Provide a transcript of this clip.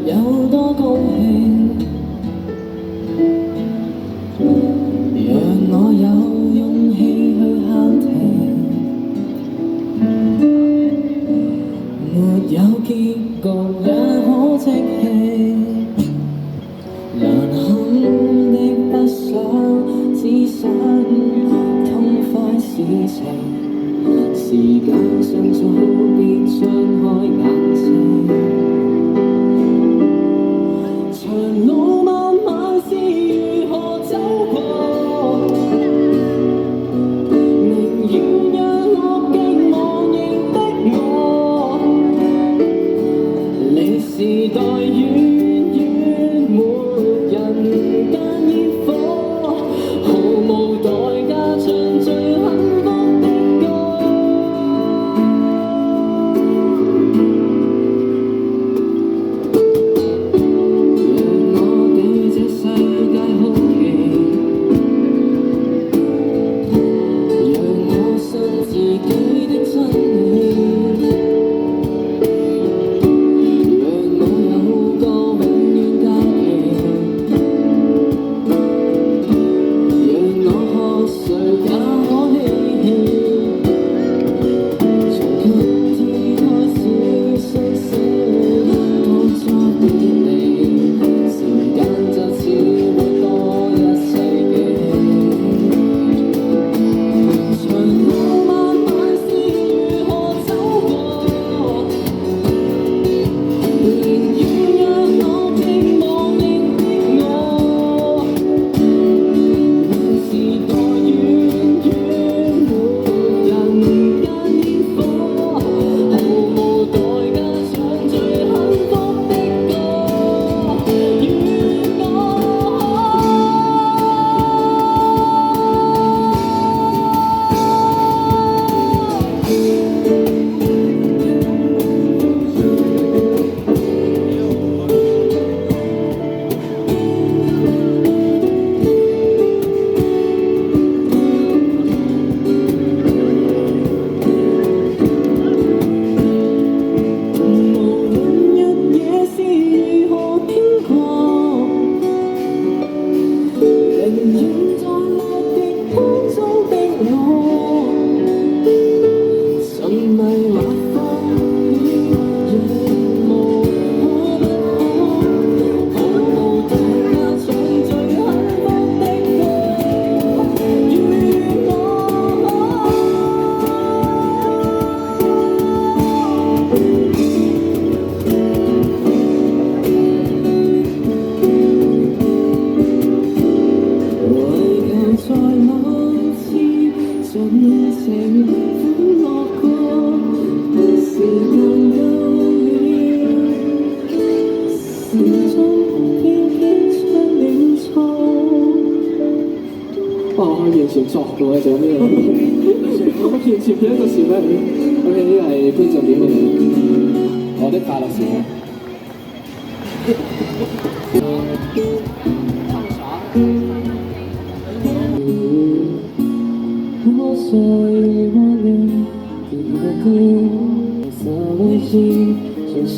有多高興，讓我有勇氣去喊停。沒有結局也可即興，難堪的不想，只想痛快事情。時間尚早，別張開眼睛。長路漫漫是如何走過？寧願讓樂極忘形的我，離時代遠遠沒人間煙火，毫無代價唱最幸福的歌。讓我對這世界好奇，讓我信自己的真理，讓我有個永遠假期，讓我喝誰也可嬉戲。從今天開始甦醒，當作別離，時間就似會多一世紀。長路漫漫是如何走過？寧願讓樂極忘形的我，離時代遠遠沒人間煙火，毫無代價唱最幸福的歌。願無論日夜是如何經過，寧願在樂極當中的我，沉迷或放棄，亦無可不可，毫無代價唱最幸福的歌。願為求在某次盡情歡樂過，時間夠了，時鐘偏偏出了錯。我完全作到嘅，仲有咩？我完全記得個笑咩？OK，呢個係觀眾點嘅我的快樂時光。我所以我願意的歌，色為情，真心